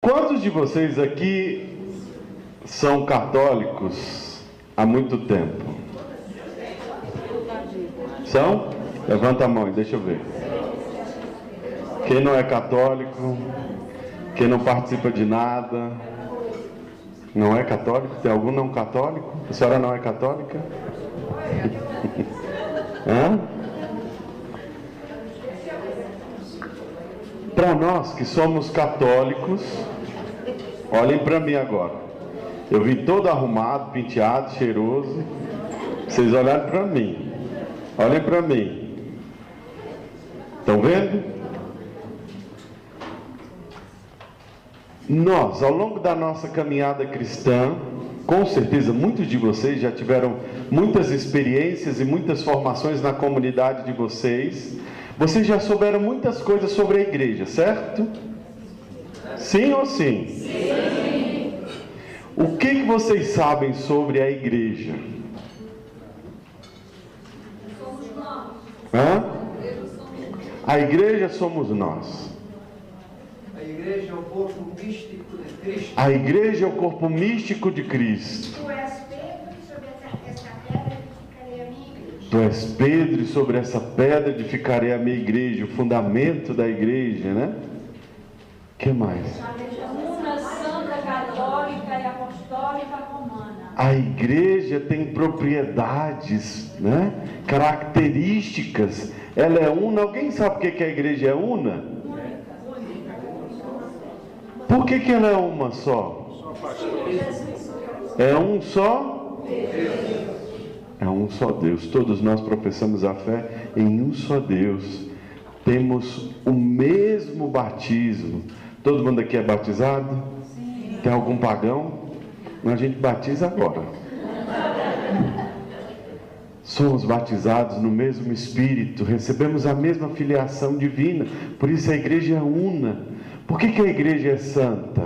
Quantos de vocês aqui são católicos há muito tempo? São? Levanta a mão e deixa eu ver. Quem não é católico? Quem não participa de nada? Não é católico? Tem algum não católico? A senhora não é católica? Hã? Para nós que somos católicos, olhem para mim agora. Eu vim todo arrumado, penteado, cheiroso. Vocês olharam para mim. Olhem para mim. Estão vendo? Nós, ao longo da nossa caminhada cristã, com certeza muitos de vocês já tiveram muitas experiências e muitas formações na comunidade de vocês. Vocês já souberam muitas coisas sobre a igreja, certo? Sim ou sim? Sim. O que vocês sabem sobre a igreja? Somos nós. Hã? A igreja somos nós. A igreja é o corpo místico de Cristo. A igreja é o corpo místico de Cristo. Tu és Pedro, sobre essa pedra edificarei a minha igreja. Tu és Pedro, e sobre essa pedra edificarei a minha igreja, o fundamento da igreja, né? O que mais? Uma santa católica e apostólica romana. A igreja tem propriedades, né? Características. Ela é una. Alguém sabe por que a igreja é una? Por que ela é uma só? É um só? É um só Deus. Todos nós professamos a fé em um só Deus. Temos o mesmo batismo. Todo mundo aqui é batizado? Sim. Tem algum pagão? A gente batiza agora. Somos batizados no mesmo Espírito, recebemos a mesma filiação divina. Por isso a igreja é una. Por que a igreja é santa?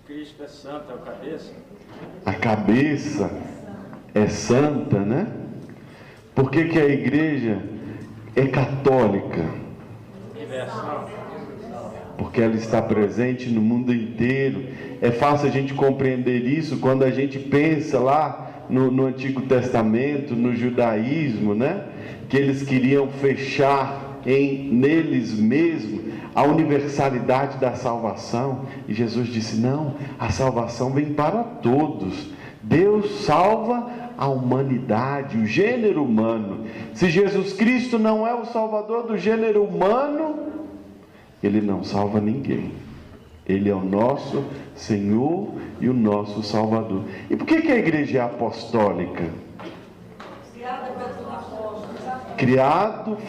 Cristo é santo, é o cabeça. A cabeça é santa, né? Por que a igreja é católica? Universal. Porque ela está presente no mundo inteiro. É fácil a gente compreender isso quando a gente pensa lá no Antigo Testamento, no judaísmo, né? Que eles queriam fechar neles mesmos a universalidade da salvação. E Jesus disse: não, a salvação vem para todos. Deus salva a humanidade, o gênero humano. Se Jesus Cristo não é o salvador do gênero humano, Ele não salva ninguém. Ele é o nosso Senhor e o nosso Salvador. E por que a igreja é apostólica?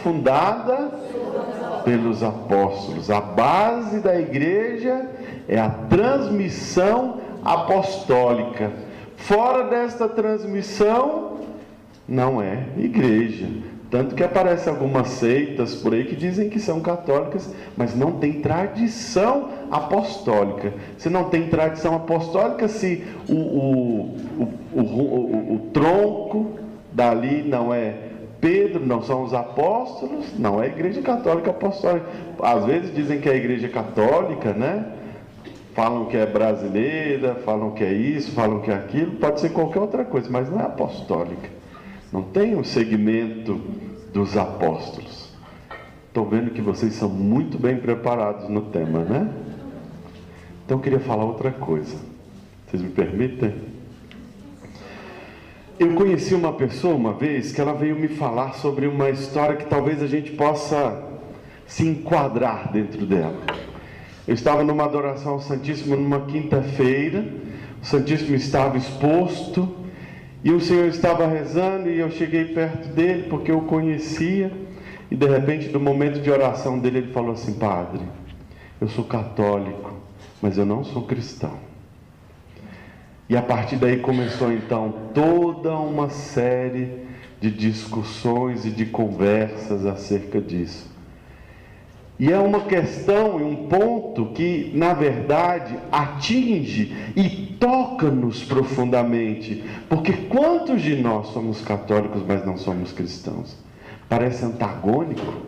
Fundada pelos apóstolos. A base da igreja é a transmissão apostólica. Fora desta transmissão, não é igreja. Tanto que aparecem algumas seitas por aí que dizem que são católicas, mas não tem tradição apostólica. Se não tem tradição apostólica, se o tronco dali não é Pedro, não são os apóstolos, não é a igreja católica apostólica. Às vezes dizem que é a igreja católica, né? Falam que é brasileira, falam que é isso, falam que é aquilo, pode ser qualquer outra coisa, mas não é apostólica. Não tem um segmento dos apóstolos. Estou vendo que vocês são muito bem preparados no tema, né? Então eu queria falar outra coisa. Vocês me permitem? Eu conheci uma pessoa uma vez que ela veio me falar sobre uma história que talvez a gente possa se enquadrar dentro dela. Eu estava numa adoração ao Santíssimo numa quinta-feira. O Santíssimo estava exposto e o Senhor estava rezando, e eu cheguei perto dele porque eu o conhecia, e de repente, no momento de oração dele, ele falou assim: padre, eu sou católico, mas eu não sou cristão. E a partir daí começou então toda uma série de discussões e de conversas acerca disso. E é uma questão e um ponto que, na verdade, atinge e toca-nos profundamente. Porque quantos de nós somos católicos, mas não somos cristãos? Parece antagônico.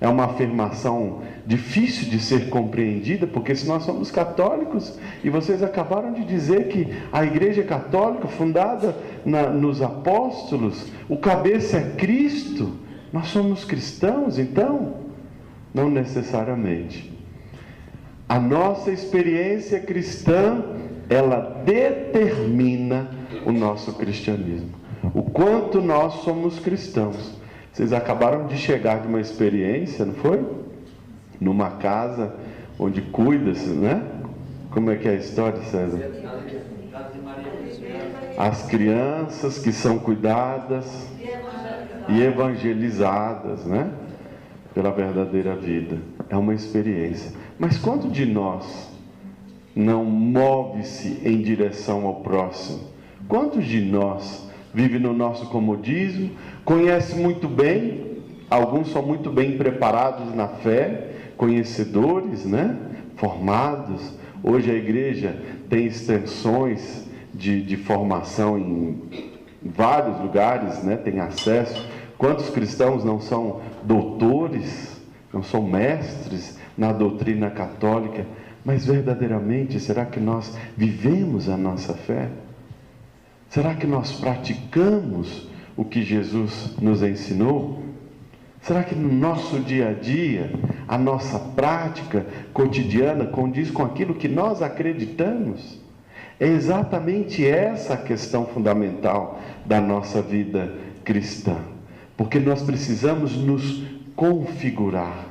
É uma afirmação difícil de ser compreendida, porque se nós somos católicos, e vocês acabaram de dizer que a Igreja Católica, fundada nos apóstolos, o cabeça é Cristo, nós somos cristãos, então? Não necessariamente. A nossa experiência cristã, ela determina o nosso cristianismo. O quanto nós somos cristãos. Vocês acabaram de chegar de uma experiência, não foi? Numa casa onde cuida-se, né? Como é que é a história, César? As crianças que são cuidadas e evangelizadas, né? Pela verdadeira vida. É uma experiência. Mas quanto de nós não move-se em direção ao próximo? Quantos de nós vive no nosso comodismo, conhece muito bem, alguns são muito bem preparados na fé, conhecedores, né? Formados. Hoje a igreja tem extensões de formação em vários lugares, né? Tem acesso. Quantos cristãos não são doutores, não são mestres na doutrina católica? Mas verdadeiramente, será que nós vivemos a nossa fé? Será que nós praticamos o que Jesus nos ensinou? Será que no nosso dia a dia, a nossa prática cotidiana condiz com aquilo que nós acreditamos? É exatamente essa a questão fundamental da nossa vida cristã. Porque nós precisamos nos configurar,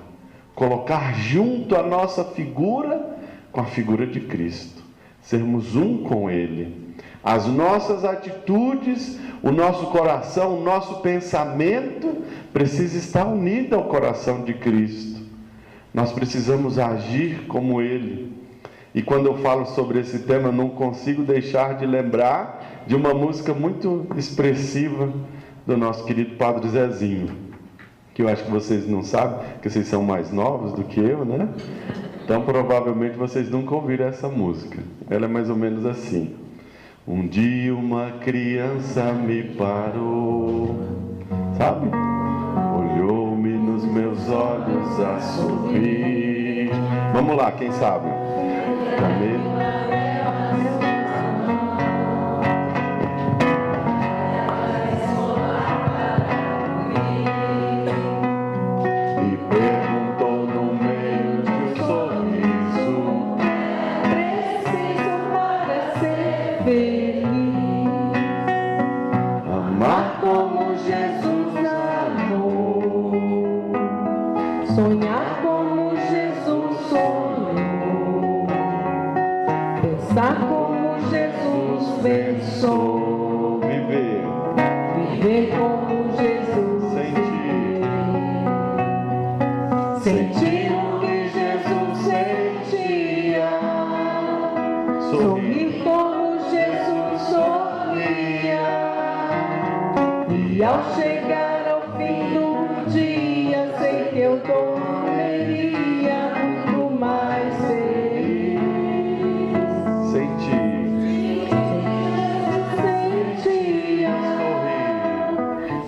colocar junto a nossa figura com a figura de Cristo, sermos um com Ele. As nossas atitudes, o nosso coração, o nosso pensamento precisa estar unido ao coração de Cristo. Nós precisamos agir como Ele. E quando eu falo sobre esse tema, eu não consigo deixar de lembrar de uma música muito expressiva do nosso querido Padre Zezinho, que eu acho que vocês não sabem, porque vocês são mais novos do que eu, né? Então provavelmente vocês nunca ouviram essa música. Ela é mais ou menos assim. Um dia uma criança me parou, sabe? Olhou-me nos meus olhos a sorrir. Vamos lá, quem sabe? E perguntou no meio de um sorriso: preciso para ser feliz, amar como Jesus amou, sonhar como Jesus sonhou, pensar como Jesus pensou, viver como Jesus sentir o que Jesus sentia, sorrir como Jesus sorria, e ao chegar ao fim do dia, sei que eu dormiria muito mais feliz. Sentia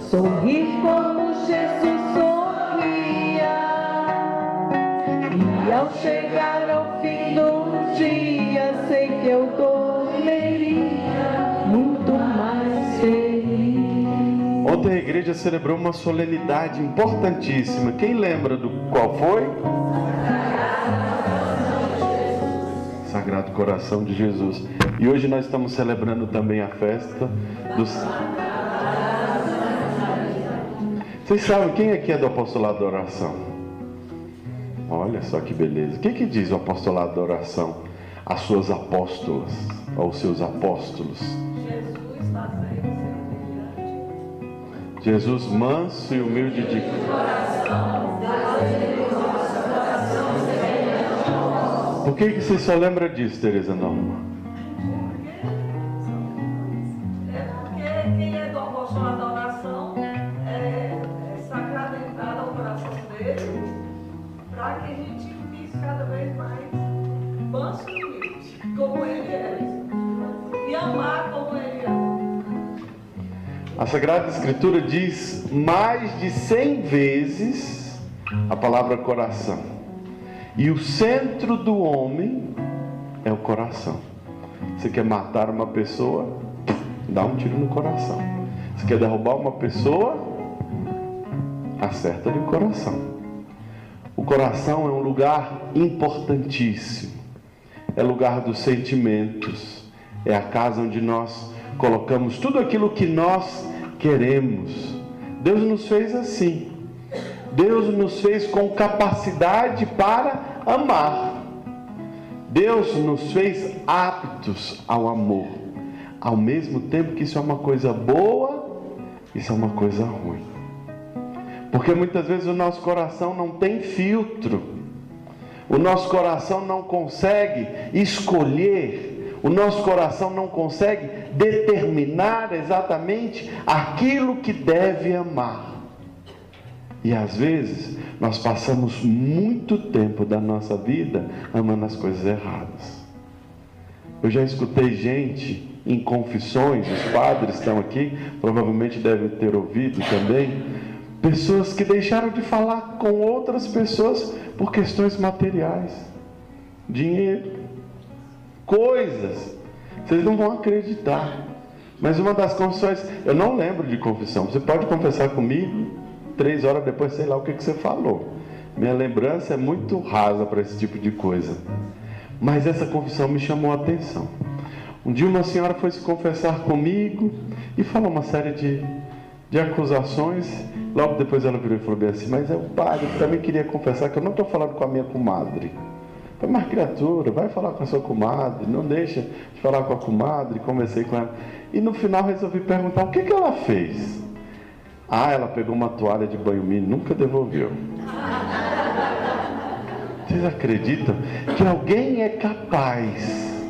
sorrir como Jesus sorria, e ao chegar ao fim do dia, sei que eu dormiria muito mais feliz. Ontem a igreja celebrou uma solenidade importantíssima. Quem lembra do qual foi? Sagrado Coração de Jesus. E hoje nós estamos celebrando também a festa dos... Vocês sabem quem aqui é do apostolado da oração? Olha só que beleza. O que diz o apostolado da oração? As suas apóstolas, aos seus apóstolos. Jesus manso e humilde de coração. Por que você só lembra disso, Tereza Norma? É porque quem é do apostolado da oração é sacramentado ao coração dele, para que a gente fique cada vez mais manso e humilde, como ele é, e amar como ele é. A Sagrada Escritura diz mais de 100 vezes A palavra coração. E o centro do homem é o coração. Você quer matar uma pessoa? Dá um tiro no coração. Você quer derrubar uma pessoa? Acerta-lhe o coração. O coração é um lugar importantíssimo. É lugar dos sentimentos. É a casa onde nós colocamos tudo aquilo que nós queremos. Deus nos fez assim. Deus nos fez com capacidade para amar. Deus nos fez aptos ao amor. Ao mesmo tempo que isso é uma coisa boa, isso é uma coisa ruim. Porque muitas vezes o nosso coração não tem filtro. O nosso coração não consegue escolher. O nosso coração não consegue determinar exatamente aquilo que deve amar. E às vezes nós passamos muito tempo da nossa vida amando as coisas erradas. Eu já escutei gente em confissões, os padres estão aqui, provavelmente devem ter ouvido também, pessoas que deixaram de falar com outras pessoas por questões materiais, dinheiro, coisas. Vocês não vão acreditar. Mas uma das confissões, eu não lembro de confissão, você pode confessar comigo, 3 horas depois, sei lá o que você falou. Minha lembrança é muito rasa para esse tipo de coisa. Mas essa confissão me chamou a atenção. Um dia uma senhora foi se confessar comigo e falou uma série de acusações. Logo depois ela virou e falou bem assim: mas é o padre que também queria confessar que eu não estou falando com a minha comadre. Foi uma criatura, vai falar com a sua comadre, não deixa de falar com a comadre. Conversei com ela. E no final resolvi perguntar o que ela fez. Ela pegou uma toalha de banho-mínimo, nunca devolveu. Vocês acreditam que alguém é capaz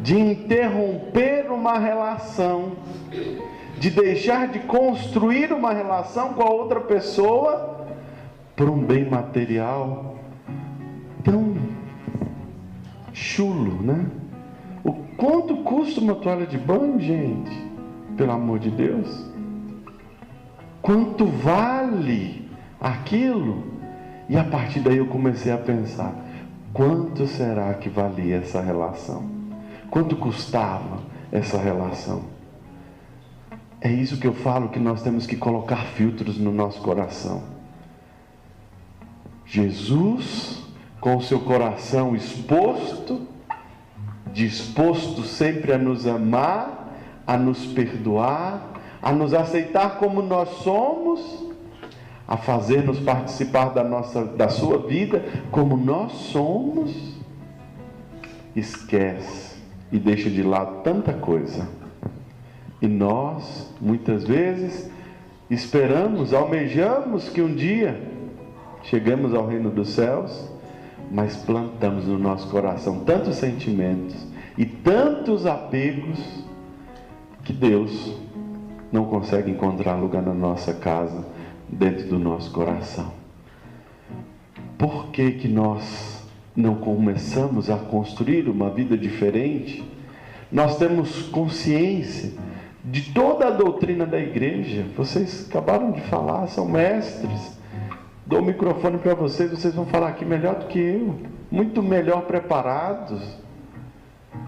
de interromper uma relação, de deixar de construir uma relação com a outra pessoa por um bem material tão chulo, né? O quanto custa uma toalha de banho, gente? Pelo amor de Deus. Quanto vale aquilo? E a partir daí eu comecei a pensar: quanto será que valia essa relação? Quanto custava essa relação? É isso que eu falo, que nós temos que colocar filtros no nosso coração. Jesus, com o seu coração exposto, disposto sempre a nos amar, a nos perdoar, a nos aceitar como nós somos, a fazer-nos participar da sua vida como nós somos, esquece e deixa de lado tanta coisa. E nós, muitas vezes, esperamos, almejamos que um dia chegamos ao reino dos céus, mas plantamos no nosso coração tantos sentimentos e tantos apegos que Deus não consegue encontrar lugar na nossa casa, dentro do nosso coração. Por que que nós não começamos a construir uma vida diferente? Nós temos consciência de toda a doutrina da igreja. Vocês acabaram de falar, são mestres. Dou o microfone para vocês, vocês vão falar aqui melhor do que eu, muito melhor preparados,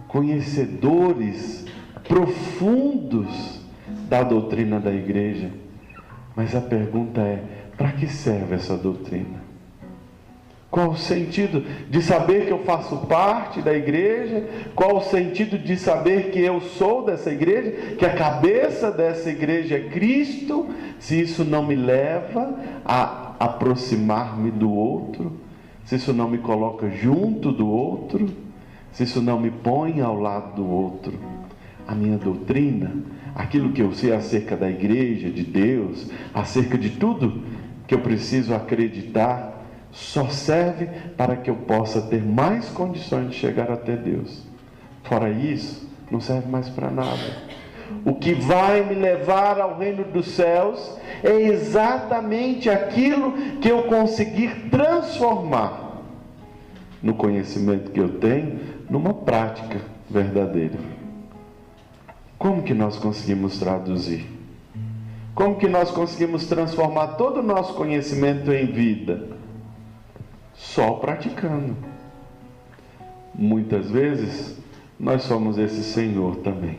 conhecedores profundos da doutrina da igreja. Mas a pergunta é: para que serve essa doutrina? Qual o sentido de saber que eu faço parte da igreja? Qual o sentido de saber que eu sou dessa igreja? Que a cabeça dessa igreja é Cristo? Se isso não me leva a aproximar-me do outro, se isso não me coloca junto do outro, se isso não me põe ao lado do outro, a minha doutrina, aquilo que eu sei acerca da igreja, de Deus, acerca de tudo que eu preciso acreditar, só serve para que eu possa ter mais condições de chegar até Deus. Fora isso, não serve mais para nada. O que vai me levar ao reino dos céus é exatamente aquilo que eu conseguir transformar no conhecimento que eu tenho, numa prática verdadeira. Como que nós conseguimos traduzir? Como que nós conseguimos transformar todo o nosso conhecimento em vida? Só praticando. Muitas vezes, nós somos esse Senhor também.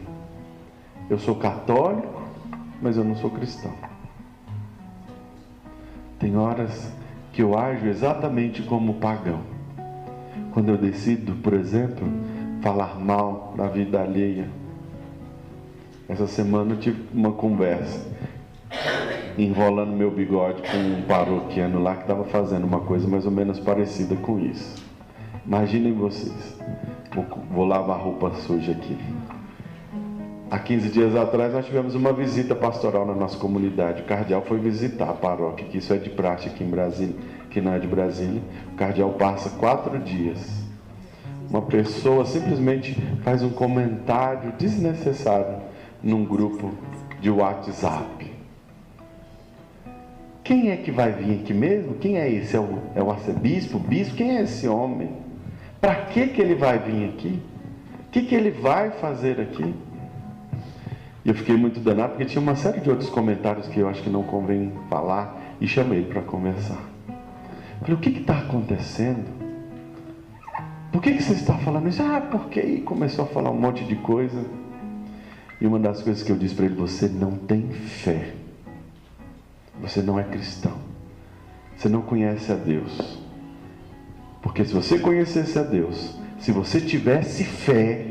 Eu sou católico, mas eu não sou cristão. Tem horas que eu ajo exatamente como pagão. Quando eu decido, por exemplo, falar mal da vida alheia. Essa semana eu tive uma conversa, enrolando meu bigode com um paroquiano lá que estava fazendo uma coisa mais ou menos parecida com isso. Imaginem vocês. Vou lavar roupa suja aqui. Há 15 dias atrás nós tivemos uma visita pastoral na nossa comunidade. O cardeal foi visitar a paróquia, que isso é de prática aqui em Brasília, que não é de Brasília. O cardeal passa 4 dias. Uma pessoa simplesmente faz um comentário desnecessário num grupo de WhatsApp. Quem é que vai vir aqui mesmo? Quem é esse? É o arcebispo, o bispo? Quem é esse homem? Para que ele vai vir aqui? O que ele vai fazer aqui? E eu fiquei muito danado, porque tinha uma série de outros comentários que eu acho que não convém falar, e chamei ele para conversar. Falei, o que está acontecendo? Por que você está falando isso? Porque... E começou a falar um monte de coisa. E uma das coisas que eu disse para ele, você não tem fé. Você não é cristão. Você não conhece a Deus. Porque se você conhecesse a Deus, se você tivesse fé,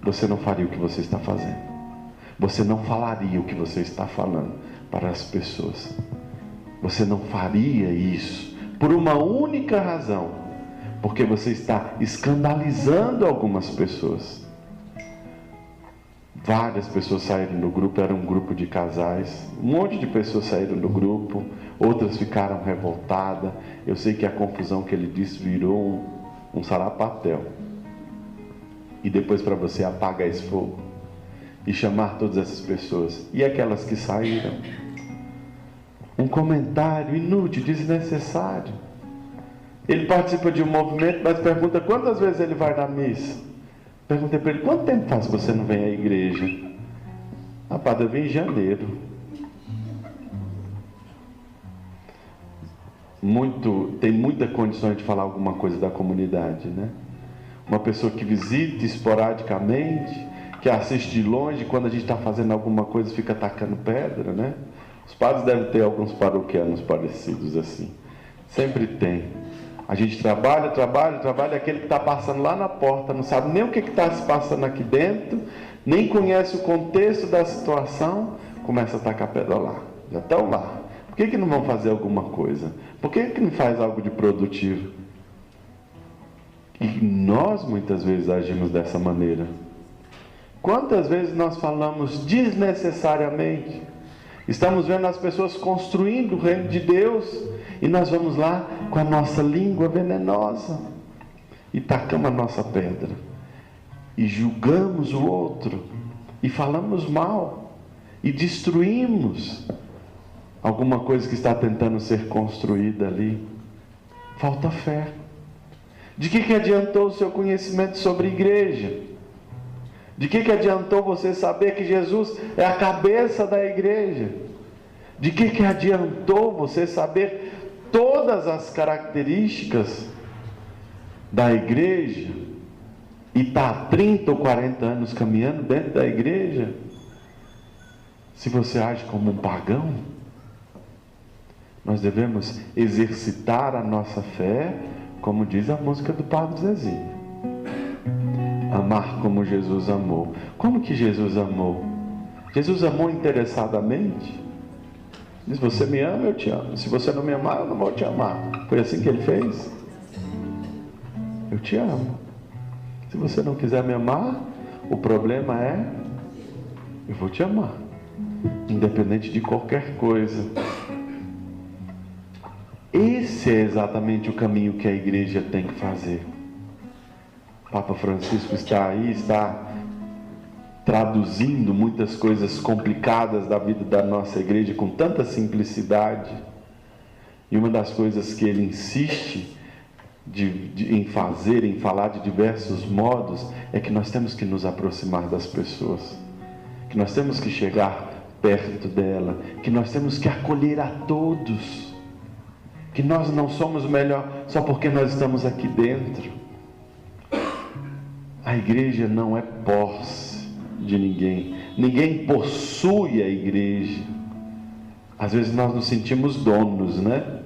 você não faria o que você está fazendo. Você não falaria o que você está falando para as pessoas. Você não faria isso por uma única razão. Porque você está escandalizando algumas pessoas. Várias pessoas saíram do grupo, era um grupo de casais. Um monte de pessoas saíram do grupo, outras ficaram revoltadas. Eu sei que a confusão que ele disse virou um sarapatel. E depois para você apagar esse fogo e chamar todas essas pessoas. E aquelas que saíram? Um comentário inútil, desnecessário. Ele participa de um movimento, mas pergunta quantas vezes ele vai na missa. Perguntei para ele, quanto tempo faz que você não vem à igreja? Rapaz, eu vim em janeiro. Tem muita condições de falar alguma coisa da comunidade, né? Uma pessoa que visita esporadicamente, que assiste de longe, quando a gente está fazendo alguma coisa, fica atacando pedra, né? Os padres devem ter alguns paroquianos parecidos assim. Sempre tem. A gente trabalha, aquele que está passando lá na porta, não sabe nem o que está se passando aqui dentro, nem conhece o contexto da situação, começa a tacar pedra lá. Já estão lá. Por que não vão fazer alguma coisa? Por que não faz algo de produtivo? E nós muitas vezes agimos dessa maneira. Quantas vezes nós falamos desnecessariamente? Estamos vendo as pessoas construindo o reino de Deus e nós vamos lá com a nossa língua venenosa e tacamos a nossa pedra e julgamos o outro e falamos mal e destruímos alguma coisa que está tentando ser construída ali. Falta fé. De que adiantou o seu conhecimento sobre a igreja? De que adiantou você saber que Jesus é a cabeça da igreja? De que adiantou você saber todas as características da igreja e está há 30 ou 40 anos caminhando dentro da igreja? Se você age como um pagão, nós devemos exercitar a nossa fé, como diz a música do Padre Zezinho. Amar como Jesus amou. Como que Jesus amou? Jesus amou interessadamente. Diz, você me ama, eu te amo. Se você não me amar, eu não vou te amar. Foi assim que ele fez? Eu te amo. Se você não quiser me amar, o problema é, eu vou te amar. Independente de qualquer coisa. Esse é exatamente o caminho que a igreja tem que fazer. Papa Francisco está aí, está traduzindo muitas coisas complicadas da vida da nossa igreja com tanta simplicidade. E uma das coisas que ele insiste em fazer, em falar de diversos modos, é que nós temos que nos aproximar das pessoas, que nós temos que chegar perto dela, que nós temos que acolher a todos, que nós não somos melhor só porque nós estamos aqui dentro. A igreja não é posse de ninguém, ninguém possui a igreja. Às vezes nós nos sentimos donos, né?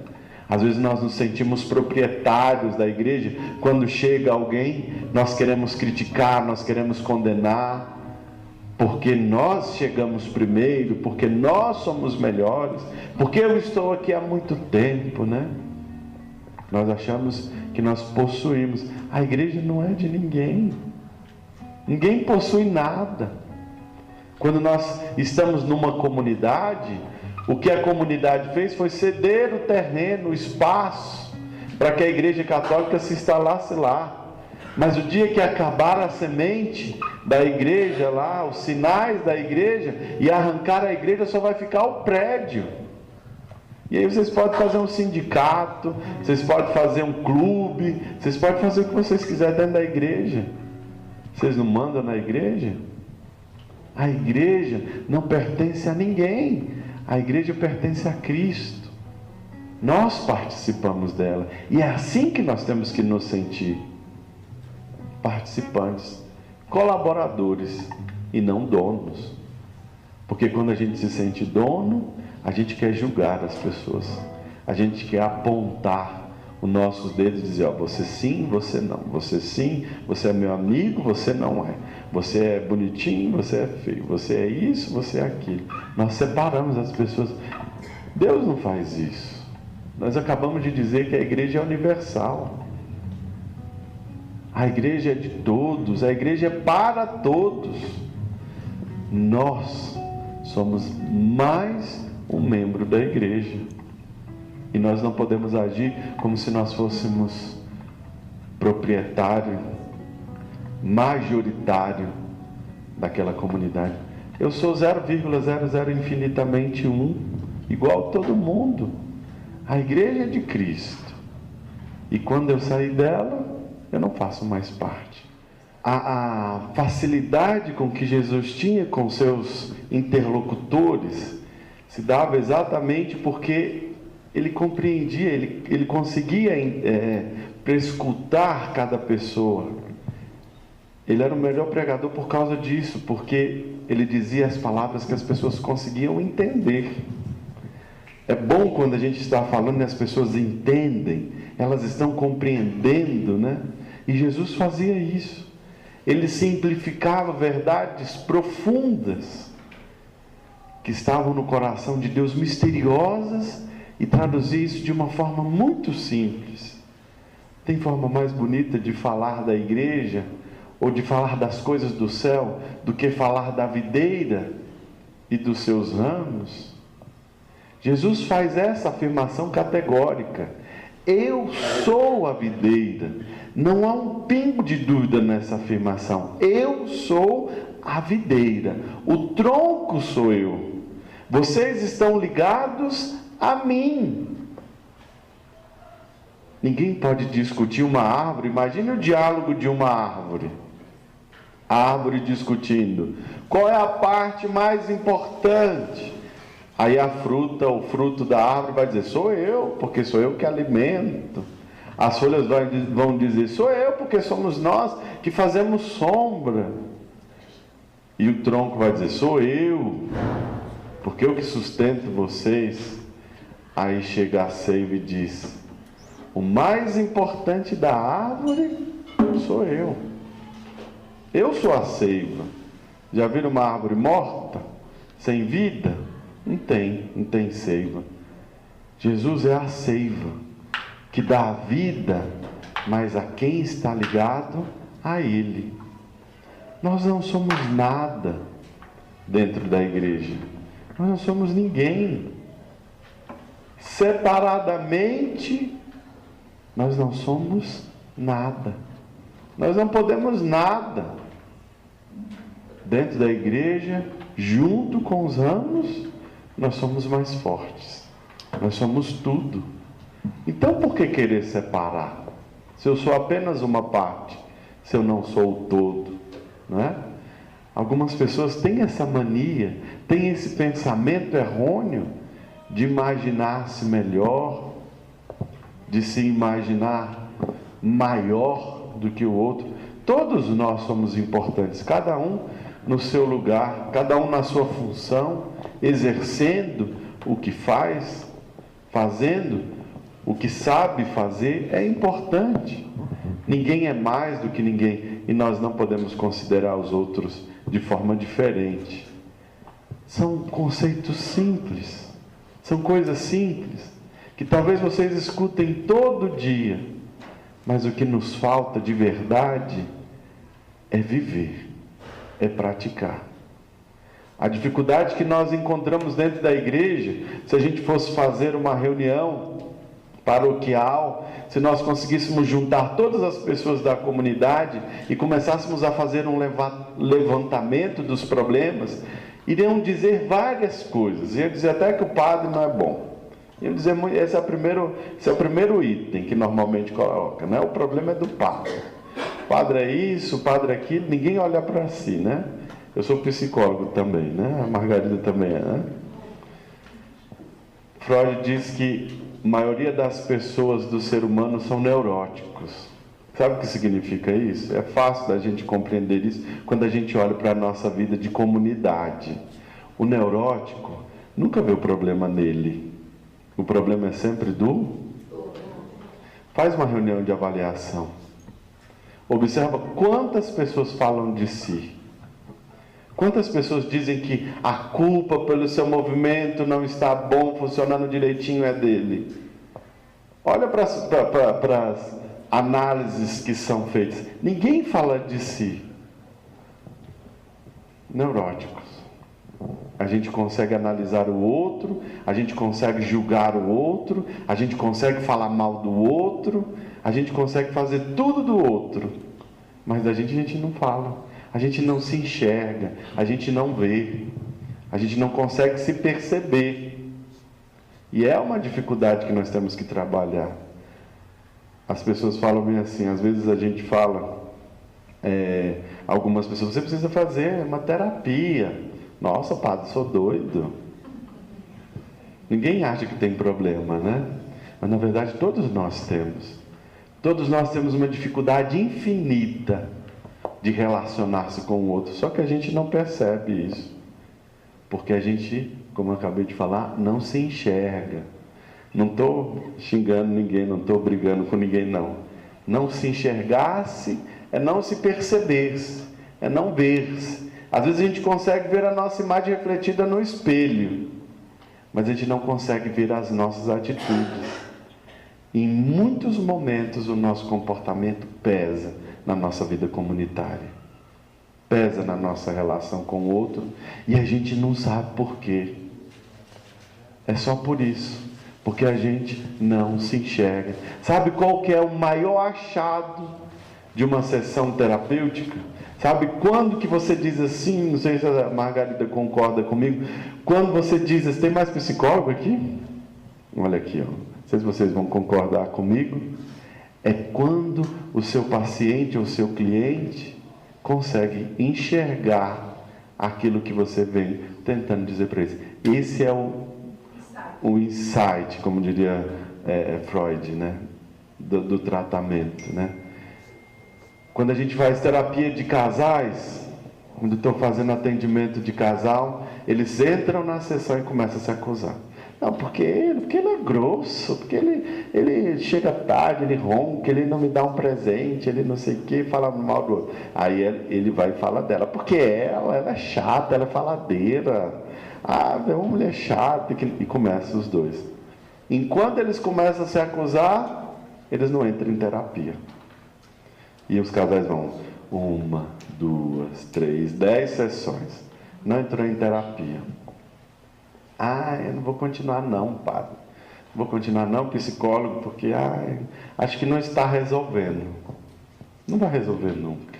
Às vezes nós nos sentimos proprietários da igreja. Quando chega alguém, nós queremos criticar, nós queremos condenar, porque nós chegamos primeiro, porque nós somos melhores, porque eu estou aqui há muito tempo, né? Nós achamos que nós possuímos. A igreja não é de ninguém. Ninguém possui nada. Quando nós estamos numa comunidade, o que a comunidade fez foi ceder o terreno, o espaço, para que a igreja católica se instalasse lá. Mas o dia que acabar a semente da igreja lá, os sinais da igreja, e arrancar a igreja, só vai ficar o prédio. E aí vocês podem fazer um sindicato, vocês podem fazer um clube, vocês podem fazer o que vocês quiserem dentro da igreja. Vocês não mandam na igreja? A igreja não pertence a ninguém. A igreja pertence a Cristo. Nós participamos dela. E é assim que nós temos que nos sentir. Participantes, colaboradores e não donos. Porque quando a gente se sente dono, a gente quer julgar as pessoas. A gente quer apontar os nossos dedos e dizer, ó, você sim, você não. Você sim, você é meu amigo, você não é. Você é bonitinho, você é feio. Você é isso, você é aquilo. Nós separamos as pessoas. Deus não faz isso. Nós acabamos de dizer que a igreja é universal. A igreja é de todos. A igreja é para todos. Nós somos mais um membro da igreja. E nós não podemos agir como se nós fôssemos proprietário, majoritário daquela comunidade. Eu sou 0,00 infinitamente um, igual a todo mundo. A igreja é de Cristo. E quando eu sair dela, eu não faço mais parte. A facilidade com que Jesus tinha com seus interlocutores se dava exatamente porque ele compreendia, ele conseguia prescutar cada pessoa. Ele era o melhor pregador por causa disso, porque ele dizia as palavras que as pessoas conseguiam entender. É bom quando a gente está falando e as pessoas entendem, elas estão compreendendo, né? E Jesus fazia isso. Ele simplificava verdades profundas que estavam no coração de Deus, misteriosas, e traduzia isso de uma forma muito simples. Tem forma mais bonita de falar da igreja ou de falar das coisas do céu do que falar da videira e dos seus ramos? Jesus faz essa afirmação categórica: eu sou a videira. Não há um pingo de dúvida nessa afirmação. Eu sou a videira, o tronco sou eu. Vocês estão ligados a mim. Ninguém pode discutir uma árvore. Imagine o diálogo de uma árvore. A árvore discutindo qual é a parte mais importante. Aí a fruta, o fruto da árvore vai dizer, sou eu, porque sou eu que alimento. As folhas vão dizer, sou eu, porque somos nós que fazemos sombra. E o tronco vai dizer, sou eu, porque eu que sustento vocês. Aí chega a seiva e diz, o mais importante da árvore sou eu. Eu sou a seiva. Já viram uma árvore morta, sem vida? Não tem seiva. Jesus é a seiva, que dá a vida, mas a quem está ligado? A Ele. Nós não somos nada dentro da igreja. Nós não somos ninguém. Separadamente, nós não somos nada. Nós não podemos nada. Dentro da igreja, junto com os ramos, nós somos mais fortes. Nós somos tudo. Então por que querer separar? Se eu sou apenas uma parte, se eu não sou o todo, não é? Algumas pessoas têm essa mania, têm esse pensamento errôneo de imaginar-se melhor, de se imaginar maior do que o outro. Todos nós somos importantes, cada um no seu lugar, cada um na sua função, exercendo o que faz, fazendo o que sabe fazer, é importante. Ninguém é mais do que ninguém e nós não podemos considerar os outros de forma diferente. São conceitos simples, são coisas simples, que talvez vocês escutem todo dia, mas o que nos falta de verdade é viver, é praticar. A dificuldade que nós encontramos dentro da igreja, se a gente fosse fazer uma reunião paroquial, se nós conseguíssemos juntar todas as pessoas da comunidade e começássemos a fazer um levantamento dos problemas, iriam dizer várias coisas. Iam dizer até que o padre não é bom. Iam dizer, esse é o primeiro item que normalmente coloca, né? O problema é do padre. O padre é isso, o padre é aquilo, ninguém olha para si, né? Eu sou psicólogo também, né? A Margarida também é, né? Freud diz que a maioria das pessoas do ser humano são neuróticos. Sabe o que significa isso? É fácil da gente compreender isso quando a gente olha para a nossa vida de comunidade. O neurótico nunca vê o problema nele. O problema é sempre do... Faz uma reunião de avaliação. Observa quantas pessoas falam de si. Quantas pessoas dizem que a culpa pelo seu movimento não está bom, funcionando direitinho, é dele? Olha para as análises que são feitas. Ninguém fala de si. Neuróticos. A gente consegue analisar o outro, a gente consegue julgar o outro, a gente consegue falar mal do outro, a gente consegue fazer tudo do outro. Mas da gente a gente não fala. A gente não se enxerga, a gente não vê, a gente não consegue se perceber. E é uma dificuldade que nós temos que trabalhar. As pessoas falam bem assim, às vezes a gente fala, algumas pessoas, você precisa fazer uma terapia. Nossa, padre, sou doido. Ninguém acha que tem problema, né? Mas na verdade todos nós temos. Todos nós temos uma dificuldade infinita de relacionar-se com o outro, só que a gente não percebe isso, porque a gente, como eu acabei de falar, não se enxerga. Não estou xingando ninguém, não estou brigando com ninguém, não. Não se enxergar-se é não se perceber-se, é não ver-se. Às vezes a gente consegue ver a nossa imagem refletida no espelho, mas a gente não consegue ver as nossas atitudes. Em muitos momentos o nosso comportamento pesa na nossa vida comunitária, pesa na nossa relação com o outro, e a gente não sabe por quê. É só por isso, porque a gente não se enxerga. Sabe qual que é o maior achado de uma sessão terapêutica? Sabe quando que você diz assim, não sei se a Margarida concorda comigo, quando você diz assim, tem mais psicólogo aqui? Olha aqui, ó. Não sei se vocês vão concordar comigo. É quando o seu paciente ou o seu cliente consegue enxergar aquilo que você vem tentando dizer para eles. Esse é o insight, como diria Freud, né? Do tratamento, né? Quando a gente faz terapia de casais, quando estou fazendo atendimento de casal, eles entram na sessão e começam a se acusar. Não, porque ele é grosso, porque ele chega tarde, ele ronca, ele não me dá um presente, ele não sei o que, fala mal do outro. Aí ele vai e fala dela, porque ela é chata, ela é faladeira. Ah, é uma mulher chata, e começa os dois. Enquanto eles começam a se acusar, eles não entram em terapia. E os casais vão 1, 2, 3, 10 sessões. Não entrou em terapia. Ah, eu não vou continuar não, padre. Não vou continuar não, psicólogo, porque acho que não está resolvendo. Não vai resolver nunca.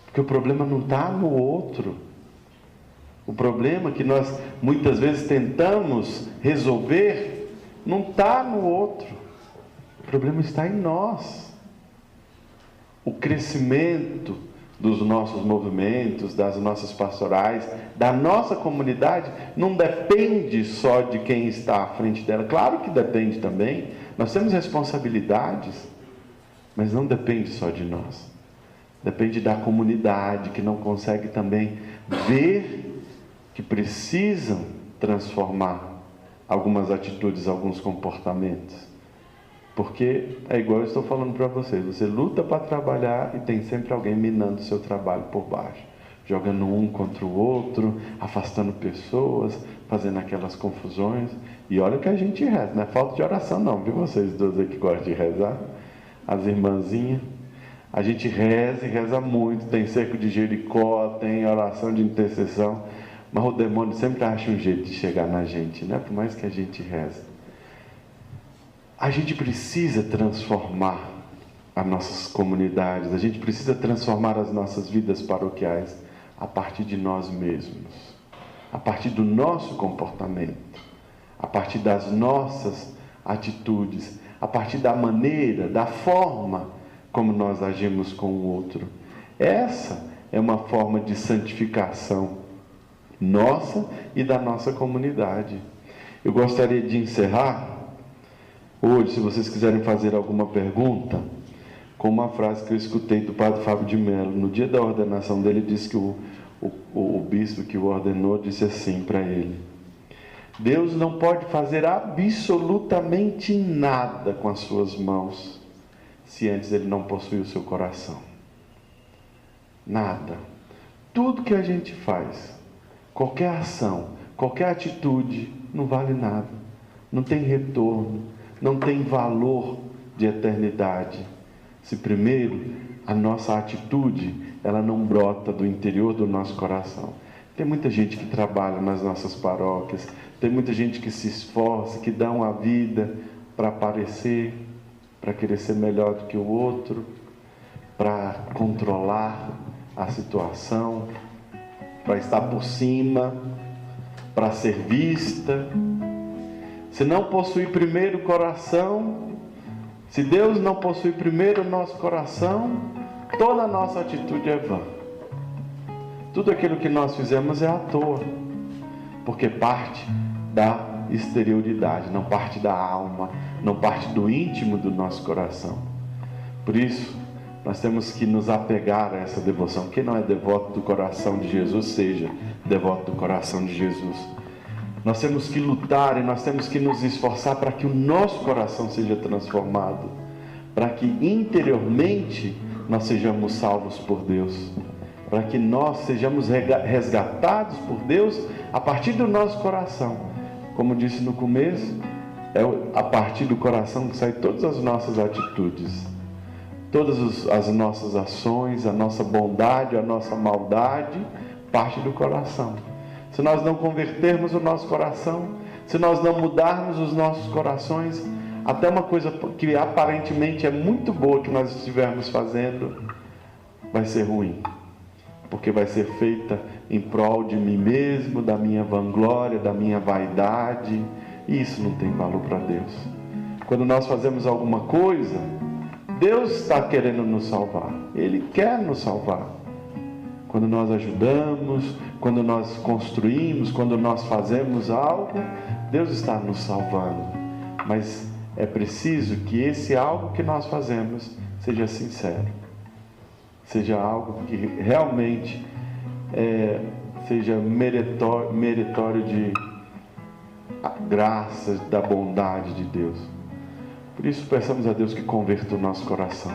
Porque o problema não está no outro. O problema que nós muitas vezes tentamos resolver não está no outro. O problema está em nós. O crescimento dos nossos movimentos, das nossas pastorais, da nossa comunidade, não depende só de quem está à frente dela. Claro que depende também, nós temos responsabilidades, mas não depende só de nós. Depende da comunidade, que não consegue também ver que precisam transformar algumas atitudes, alguns comportamentos. Porque é igual eu estou falando para vocês, você luta para trabalhar e tem sempre alguém minando o seu trabalho por baixo, jogando um contra o outro, afastando pessoas, fazendo aquelas confusões. E olha que a gente reza, não é falta de oração não, viu vocês dois aí que gostam de rezar? As irmãzinhas, a gente reza e reza muito, tem cerco de Jericó, tem oração de intercessão, mas o demônio sempre acha um jeito de chegar na gente, né? Por mais que a gente reze. A gente precisa transformar as nossas comunidades, a gente precisa transformar as nossas vidas paroquiais a partir de nós mesmos, a partir do nosso comportamento, a partir das nossas atitudes, a partir da maneira, da forma como nós agimos com o outro. Essa é uma forma de santificação nossa e da nossa comunidade. Eu gostaria de encerrar hoje, se vocês quiserem fazer alguma pergunta, com uma frase que eu escutei do padre Fábio de Mello. No dia da ordenação dele, disse que o bispo que o ordenou disse assim para ele: Deus não pode fazer absolutamente nada com as suas mãos se antes ele não possuir o seu coração. Nada. Tudo que a gente faz, qualquer ação, qualquer atitude, não vale nada, não tem retorno, não tem valor de eternidade, se primeiro a nossa atitude ela não brota do interior do nosso coração. Tem muita gente que trabalha nas nossas paróquias, tem muita gente que se esforça, que dá uma vida para aparecer, para querer ser melhor do que o outro, para controlar a situação, para estar por cima, para ser vista. Se não possuir primeiro o coração, se Deus não possuir primeiro o nosso coração, toda a nossa atitude é vã. Tudo aquilo que nós fizemos é à toa, porque parte da exterioridade, não parte da alma, não parte do íntimo do nosso coração. Por isso, nós temos que nos apegar a essa devoção. Quem não é devoto do coração de Jesus, seja devoto do coração de Jesus. Nós temos que lutar e nós temos que nos esforçar para que o nosso coração seja transformado, para que interiormente nós sejamos salvos por Deus, para que nós sejamos resgatados por Deus a partir do nosso coração. Como disse no começo, é a partir do coração que saem todas as nossas atitudes, todas as nossas ações, a nossa bondade, a nossa maldade, parte do coração. Se nós não convertermos o nosso coração, se nós não mudarmos os nossos corações, até uma coisa que aparentemente é muito boa que nós estivermos fazendo, vai ser ruim, porque vai ser feita em prol de mim mesmo, da minha vanglória, da minha vaidade, e isso não tem valor para Deus. Quando nós fazemos alguma coisa, Deus está querendo nos salvar, Ele quer nos salvar. Quando nós ajudamos, quando nós construímos, quando nós fazemos algo, Deus está nos salvando. Mas é preciso que esse algo que nós fazemos seja sincero, seja algo que realmente seja meritório de graça, da bondade de Deus. Por isso peçamos a Deus que converta o nosso coração,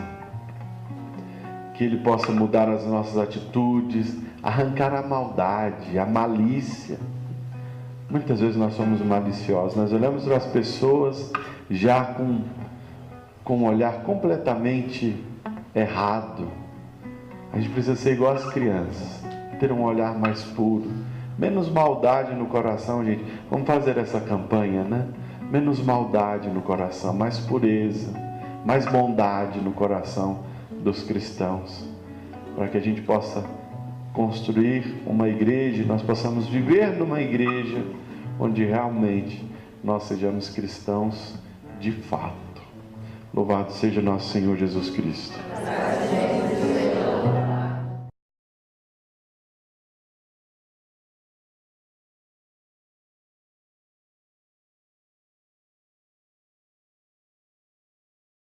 que Ele possa mudar as nossas atitudes, arrancar a maldade, a malícia. Muitas vezes nós somos maliciosos, nós olhamos para as pessoas já com um olhar completamente errado. A gente precisa ser igual às crianças, ter um olhar mais puro, menos maldade no coração, gente. Vamos fazer essa campanha, né? Menos maldade no coração, mais pureza, mais bondade no coração dos cristãos, para que a gente possa construir uma igreja, nós possamos viver numa igreja onde realmente nós sejamos cristãos de fato. Louvado seja nosso Senhor Jesus Cristo.